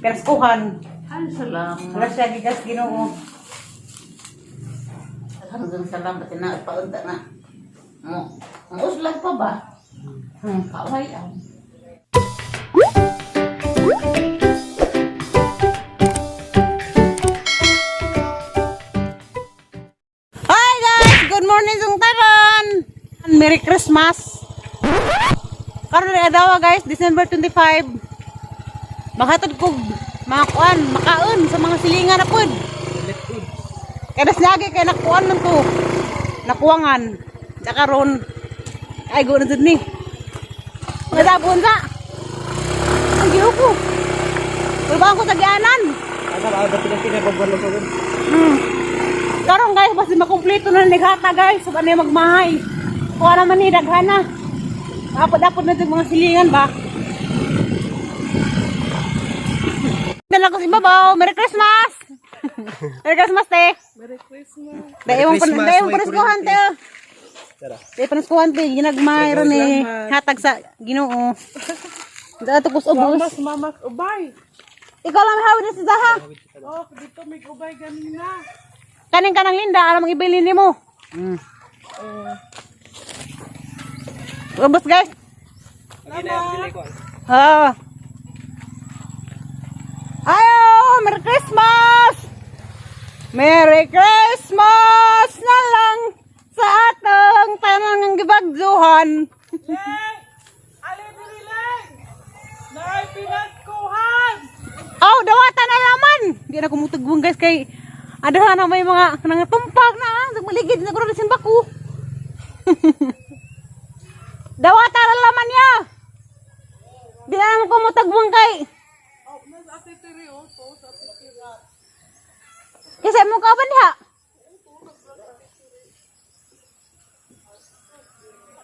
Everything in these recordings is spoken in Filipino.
Perskuhan. Ay, salamat. Wala siya gigas Ginoo. Hanggang salamat na paunta na. Ang uslag pa ba? Kaway ang. Hi guys! Good morning sung taron! Merry Christmas! Karon na adawa guys, December 25. Maghatod ko mga kuan, makaon sa mga silingan na pod. Kaya lagi kay nakuan man to. Nakuwangan. Tsaka ron. Ay go na dun ni. Madabon sa. Ang giho ko. Tulbaan ko sa gianan. Karon guys, basta makumpleto na nigata guys. So ano magmahay. Kuha naman ni daghana. Apod-apod na itong mga silingan ba? Dala ko si Babaw. Merry Christmas! Merry Christmas, te! Merry Christmas. Dayong panaskuhan, te! Dayong panaskuhan, te! Ginagmay ron eh. Hatag sa Ginoo. Dato ko sa ubos. Mamas, ubay. Ikaw lang may hawid na si Zaha. Oh, dito may ubay ganina. Kanin ka ng Linda. Alam ang ibilin ni mo. Ubos, guys. Oh. Ayo, Merry Christmas! Merry Christmas na lang sa atong tanang gibagduhan. Ali dirilang. Nay pinaskuhan. Oh, dawata na naman. Di na kumutugwang guys kay ada na may mga nangatupag na maligid na guro simba ko. Dawata na laman ya. Di na kumutugwang kay. Oh, mas ate tiri oh, sa tiri. Kasi mo ka ba niya?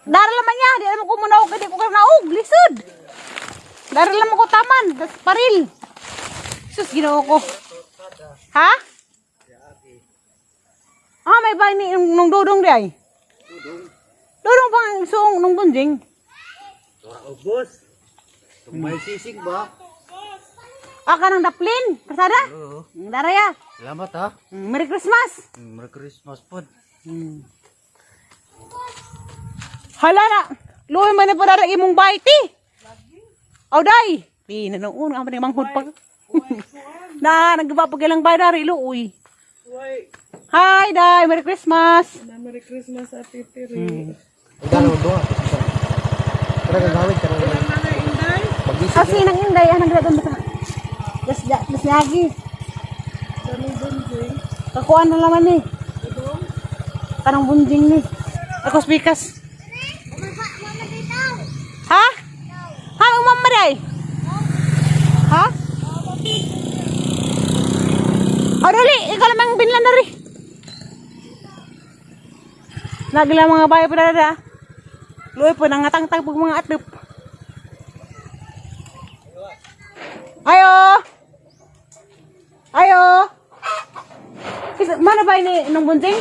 Daral naman niya, di naman ko munaog, di ko naog, lisod. Daral naman ko taman, das paril. Sus, ginoo ko. Ha? Ah, may bahay ni nung dudong di ay? Dudong pang suong nung bunjing. Ubos. May sisig ba? Ah, ka ng daplin, kasada? Oo. Daraya. Salamat ha. Merry Christmas. Merry Christmas po. Hala na, luwi man na po dara imong bayti. Aw day. Di na noon ang manghod pa. Na nagbabag ilang bay dari luoy. Uy, Hi day, Merry Christmas. na Merry Christmas ate tiri. Dalo do. Tara gawin tara. Mana inday? Asi nang inday ang nagradon sa. Das lagi. Daming bunjing. Kakuan na naman ni. Udong. Kanang bunjing ni. Ako speakers. Ha? Ha, umam maday. Ha? Dali, ikaw lamang binlan na rin. Nagila mga bayo pa dada. Luwi po, nangatang-tang pag mga atop. Ayo! Ayo! Mana ba ini nung bunting?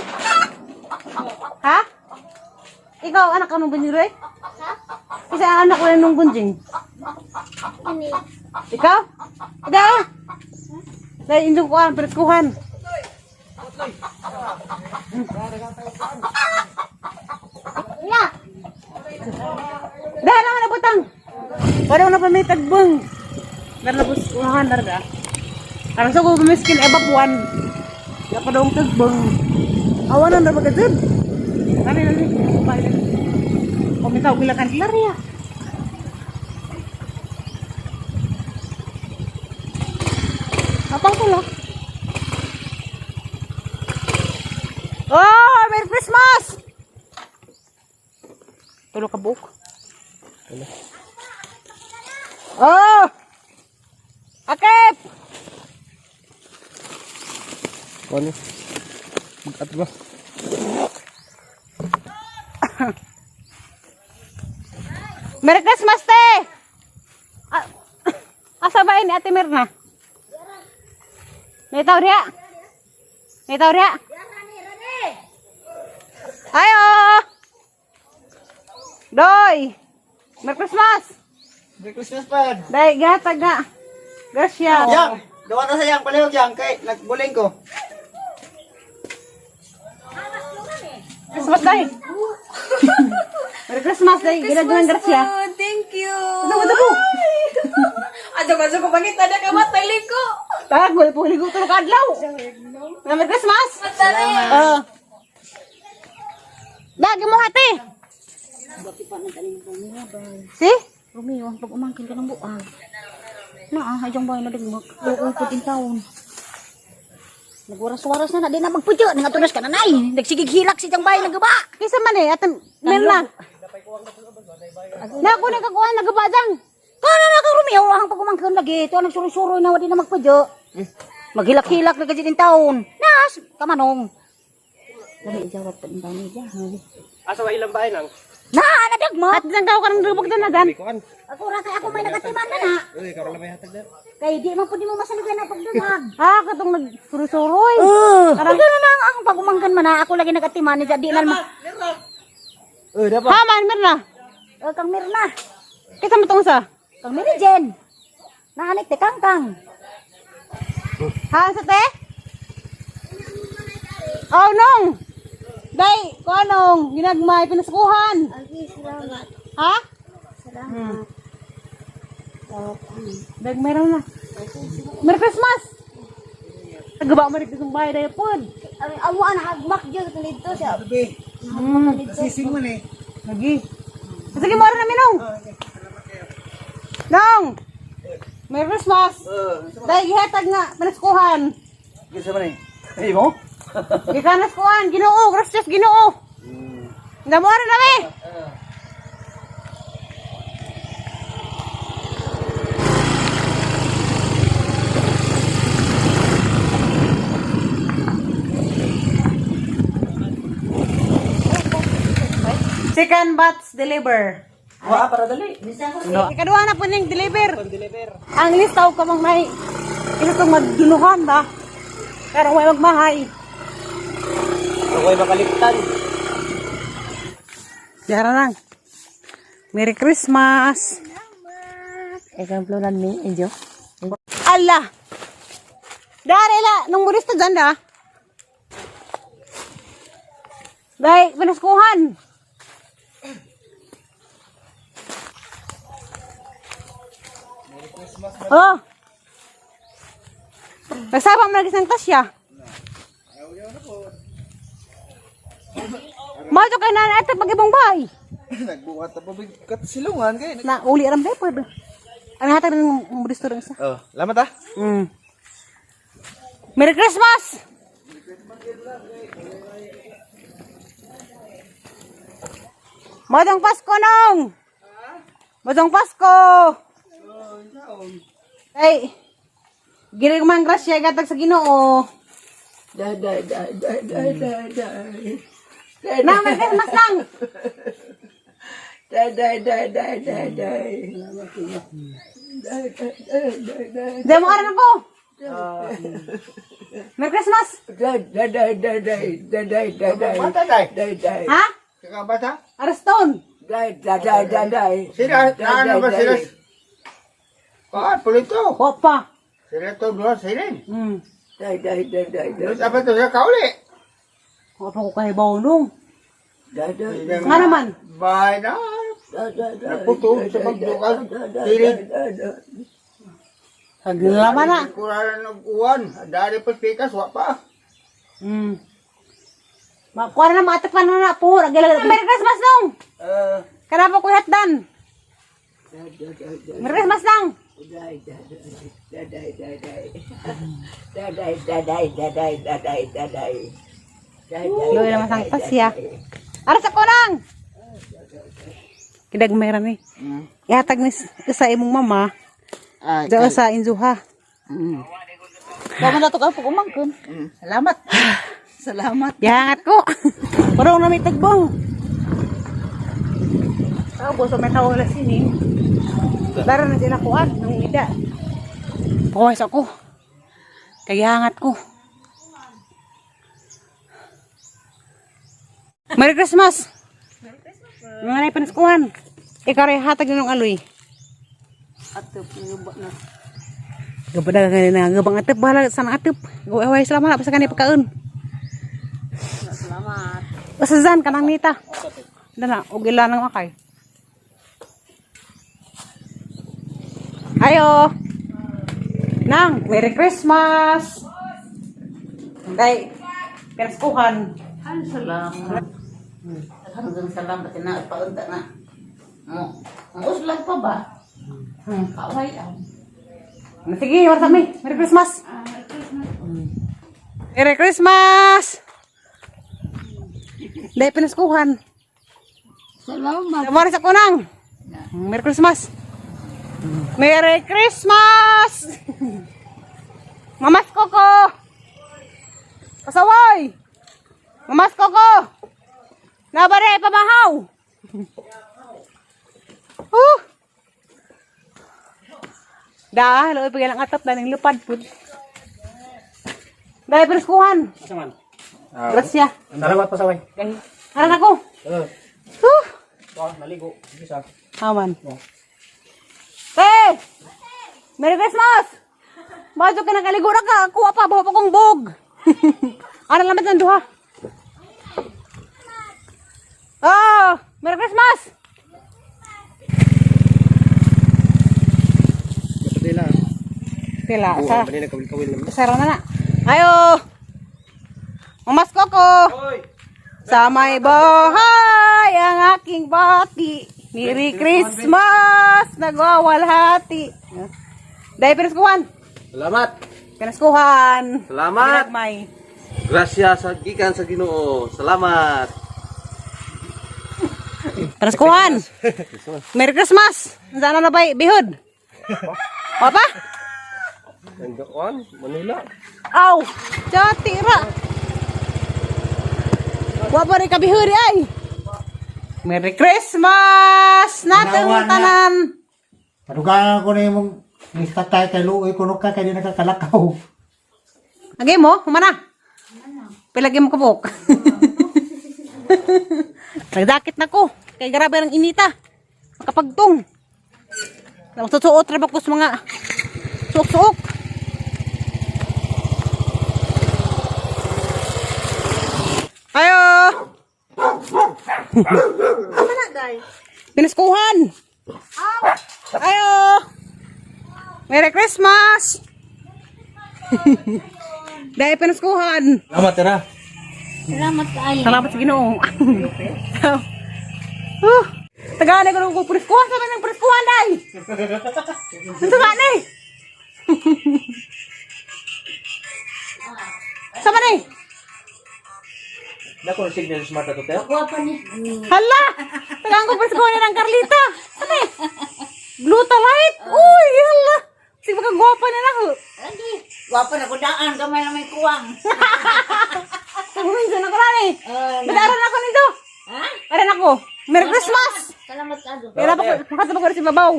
Ha? Ikaw, anak ka nung bunting rin? Isa anak ko nung bunting. Ikaw? Ikaw? Dahil indong kuhan, perskuhan. Dahil naman na butang. Parang na pa may tagbong. Narabos kuhan, narga. Karang sa ko miskin, ebapuan. Kaya pa daw ang tagbong. Awan na nabagadod. Kani na rin. Kumitaw bilang kandilar ya. Apang ko lang. Oh, Merry Christmas! Tulo ka buok. Oh! Akip! Ano? At ba? Merry Christmas, te! Asa ba ini Ate Mirna? May tao ria? May tao ria? Ayo! Doy! Merry Christmas! Merry Christmas pa. Dahil gatag na. Gracia. Yang, gawa na sa yang palihog yang kay nagbuling ko. Christmas day. Merry Christmas day. Ginagawa Gracia. Oh, thank you. Tabo. Ajo ko bakit ada ka matay liko. Tag, wala po ligo tulog adlaw. Merry Christmas. Matari. Lagi mo hati. Si? Romeo, ang pag-umangkin ka ng buang. Ayong bahay na digmag. Oo, puting taon. Nagwaras-waras na di na magpudyo. Nangatunas ka na, nay. Nagsigig hilak si tiyang bahay nagaba. Kisa man eh, atan Mirna. Naku nagkakuha nagabadang. Kala na kang Romeo, ang pag-umangkin lagi. Ito, nagsuroy-suroy na di na magpudyo. Maghilak-hilak na kasi din taon. Nas, kamanong. Dali, jawab pa din tayo niya. Asa wa ilang bahay nang? Nadagma. At nang daw ka ng rubog na nagan. Ako kay ako may nagatiman na na. Uy, karon na may hatag na. Kay di man pud mo masanugan na pagdunag. Katong nagsurusuroy. Karang na lang ang pag-umangkin man na ako lagi nagatiman ni di na Dapat. Haman, Mirna. kang Mirna. Kisa mo tong sa? Kang Mirijen. Nahanik te kangkang. Ha, sa te? Oh, nong. Day, ko anong ginagmay pinaskuhan. Ay, salamat. Ha? Salamat. Dag meron na. Merry Christmas. Nagaba mo rin itong bahay na yapon. Ang amo ang hagmak dyan dito siya. Sising man eh. Lagi. Sige mo rin namin nong. Nong. Merry Christmas. Day, gihatag nga pinaskuhan. Gisa man eh. Ay mo? Gikanas kuhan, Ginoo, gracias Ginoo. Nga mo rin namin. Second batch deliver. Wa para dali. No. Ikaduha na po ning deliver. Deliver. Ang listaw ka mang may ito itong magdunuhan ba? Pero may magmahay. Ako'y makaliktan. Diara lang. Merry Christmas. Ikamplunan ni Enjo. Allah. Dari la nung muris to dyan da. Day, pinaskuhan. Oh. Nagsabang mo lagi ng tasya. Mahal to kay nanay at pag-ibang bahay. Nagbuhat pa bigat silungan kay. Na uli aram day pwede. Ano hatag ng muris to rin isa? Oh, lamat ah. Merry Christmas! Madong Pasko nong! Madong Pasko! Ay, girig man grasya gatag sa Ginoo. Na, Merry Christmas lang! Diyan mo karan ako! Merry Christmas! Mata day. Ha? Kakabata? Ariston! Sila, ano ba sila? Pulito. Opa! Sila to doon sila. Doon apa to sa kauli? Opa ko kay Baunong. Nga naman? Bahay na. Naputo sa pagdukan. Silid. Haglaman na. Kuralan ng uwan. Dari pa pikas, wa pa. Makuha na matak pa na po. Merry Christmas nung! Kanapa ko hatdan? Merry Christmas lang! Loy naman sang pasya. Aras ako lang! Kidag mayroon eh. Ihatag ni sa imong mama. Diyan sa Inzuha. Kamu na to ka pag-umangkin. Salamat. Salamat. Ihangat ko. Parang na may tagbong. Tapos may tawala sini. Dara na sila kuan. Nang ida. Pawis ako. Kagihangat ko. Merry Christmas! Mga na ipanaskuhan. Ikaw rin hatag ng aloy. Ato piyuba na. Gapada nga gabang atep bahala sana atep. Gaway salamat pa sa kanila pagkaon. Salamat. Pasazan kanang nita. Dana og ila nang makay. Ayo. Nang, Merry Christmas. Day. Perskuhan. Salamat. Hanggang salamat na paunta na. Ang uslag pa ba? Kaway ang. Sige, wala kami. Merry Christmas. Merry Christmas. Day pinaskuhan. Salamat. Mari sa kunang. Merry Christmas. Merry Christmas. Mamas Koko. Pasaway. Mamas Koko. Nabare pabahaw. Dah, lo pagyan ang atap na ng lupad pud. Dahil pinaskuhan. Asaman. Grasya. Salamat pa saway. Haran ako. Naligo. Bisa. Aman. Hey! Merry Christmas! Bajo ka nakaligo na ka. Kuha pa, bawa pa kong bog. Ano lamat ng duha? Oh! Merry Christmas! Dila. Sila, sa Kanina kawil-kawil naman. sara na na. Ayo! Mamas Koko! Sa may bahay ang aking bati. Merry Christmas! Nagwawalhati. Dahil pinaskuhan. Salamat. Pinaskuhan. Salamat. Ginagmay. Grasya sa gikan sa Ginoo. Salamat. Pinaskuhan. Merry Christmas! Sana na ba'y bihod? Apa? Nandoon, Manila. Aw! Tira! Wa pa rin kabihod ay! Merry Christmas! Natang tanan! Padugangan ko na yung lista tayo kay Luoy, kuno ka kaya di nakakalakaw. Lagi mo? Humana? Pilagi mo kabuk. Nagdakit na ko. Kay grabe ng inita. Makapagtong. Magsusuot rin ako sa mga suok-suok. Ayo! Pinaskuhan! Ayo! Merry Christmas! Dahil pinaskuhan! Salamat tira. Salamat kaayo. Salamat sa Ginoo. Tagaan ko nung puniskuhan. Sabi ng puniskuhan, day! Tagaan eh! Sabi na eh! Dako signal smart ato tayo. Guwapa ni. Hala! Tagaan ko puniskuhan niya ng Carlita! Sabi! Glutalite! Uy! Hala! Sige magagwapa na lang. Adi. Guwapa na kudaan gamay na may kuwang. Minsan ako lang eh! Badaran ako nito! Ha? Aran ako! Merry Christmas! Salamat kaayo. Kaya pa makatapag ko rin si Babaw.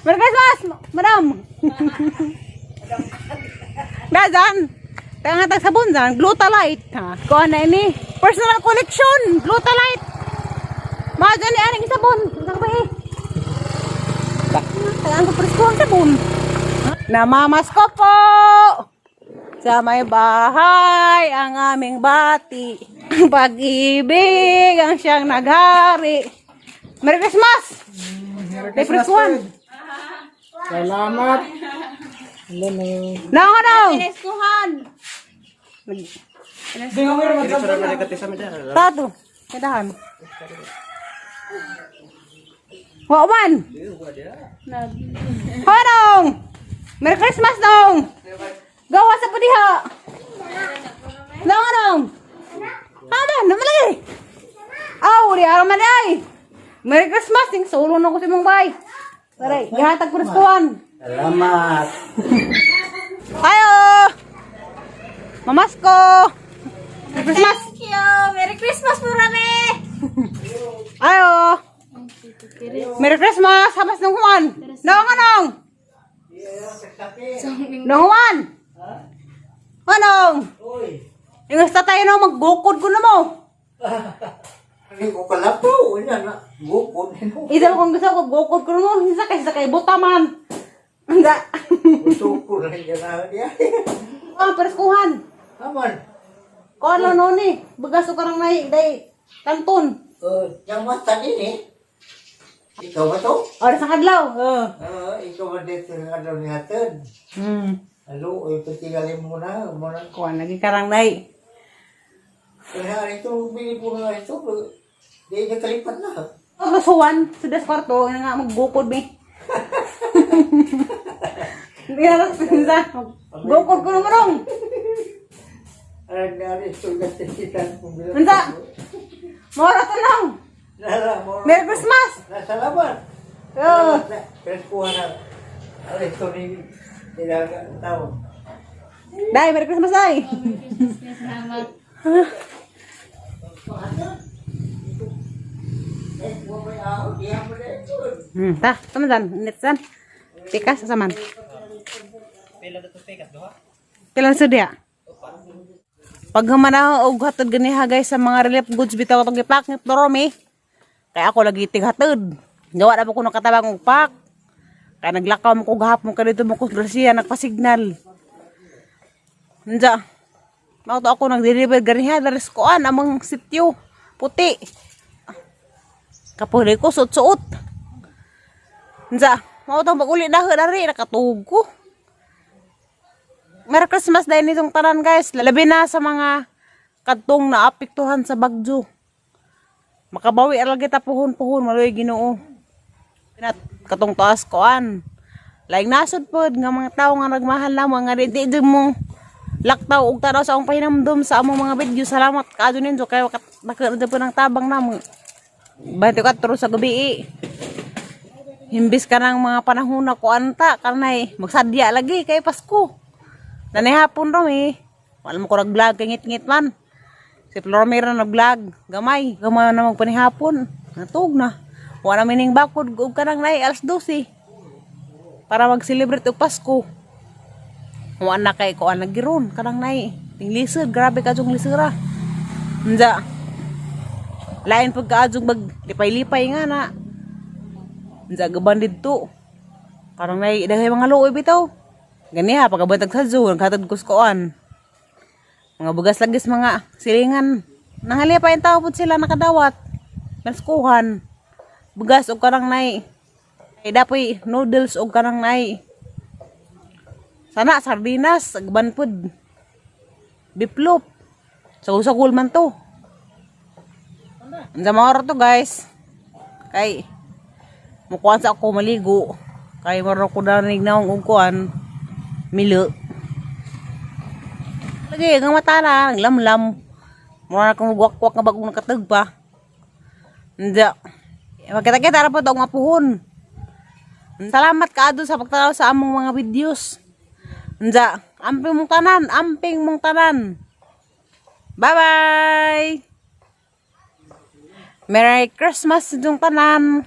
Merry Christmas, madam. Dazan. Tanga tag sabon dan, Glutalite ha. Ko ana ini personal collection, Glutalite. Maga ni aning sabon, sakba eh. Tanga ko presko ang sabon. Namamas ko po. Sa may bahay ang aming bati. Ang pag-ibig ang siyang naghari. Merry Christmas! Merry Christmas! Salamat. Nang ano? Pineskuhan. Tato. Kadahan. Wawan. Hanong. Merry Christmas dong. Gawa sa padiha. Nang anong? Aman, namalagi. Aw, di araman ay. Merry Christmas, ting solo na ko sa mong bay. Taray, gihatag ko reskuhan. Salamat. Ayo. Mamasko. Merry Christmas. Thank you. Merry Christmas po rami. Ayo. Merry Christmas. Habas ng kuman. Nang anong? Nang kuman. Anong? Yung gusto tayo na magbukod ko na mo. Hindi ko kalapo. Wala na. Bukod. Isa kung gusto ko bukod ko na mo. Isa kay butaman. Anda. Usuko lang yan na niya. Oh, preskuhan. Aman. Ko ano ni? Bagas ko karang nay day kanton. Yang mata din eh. Ikaw ba to? Oh, sa kadlaw. Ikaw ba dito ng ano ni Hatid? Halo, patigalin mo na. Muna. Ko lagi karang nay. Kaya ito, bili po na ito. Di na kalipat na. Rasuwan sa des kwarto nga magbukod mi. Hindi na pinsa. Bukod ko naman. Ang nari, sugat sa sitan. Pinsa. Mora to lang. Nara, mo. Merry Christmas. Nasa laban. Oh. Preskuhan na. Alis ko ni nilaga ang tao. Dai, Merry Christmas ay. Ta, teman dan, net san. Pikas saman. Pila sedia. Pag humana og hatod ganiha guys sa mga relief goods bitaw atong gipak ni Romy. Kaya ako lagi tighatod. Gawa na ko nakatabang og pak. Kaya naglakaw mo ko gahapon ka dito mo ko Garcia nagpa-signal. Nja. Mao to ako nag-deliver ganiha dares koan among sityo puti. Kapuli ko suot-suot. Nja, mao to maguli na dari nakatug ko. Merry Christmas dahil nitong tanan guys. Labi na sa mga kadtong naapektuhan sa bagyo. Makabawi aral kita puhon-puhon maloy Ginoo. Pinat katong taas koan. Laing nasod pod nga mga tawo nga nagmahal namo nga di mo laktaw og tanaw sa akong pahinamdom sa among mga video. Salamat kaadto ninyo kay nakada po ng tabang namo. 24 sa gabi. Himbis ka ng mga panahon na kuan ta kanay magsadya lagi kay Pasko. Nanihapon Romy. Wala mo ko nag-vlog kay ngit-ngit man. Si Romy ra nag-vlog. Gamay na magpanihapon. Natug na. Wala mining bakod ug kanang nay alas 12. Para mag-celebrate og Pasko. Wala na kay ko nagiron kanang nay. Ting lisod, grabe ka jung lisura. Nja. Lain pag kaadjong maglipay-lipay nga na. Nja gaban didto. Karang nay daghay mga luoy bitaw. Ganiha pagabantag sa zoo naghatod kuskoan. Mga bugas lagis mga silingan. Nangalipay tao pud sila nakadawat. Naskuhan. Bugas og karang nay. Ay dapoy noodles og karang nay. Sana sardinas agban pud. Biplop. Sagol man to. Anda mawar to guys. Kay mukuan sa ako maligo. Kay maro ko danig naong og kuan. Milo. Lagi ang mata na lamlam. Mura kong guwak-guwak nga bagong nakatag pa. Nda. Magkita-kita ra po daw nga puhon. Salamat kaadto sa pagtanaw sa among mga videos. Nda, amping mong tanan. Bye-bye. Merry Christmas yung tanan.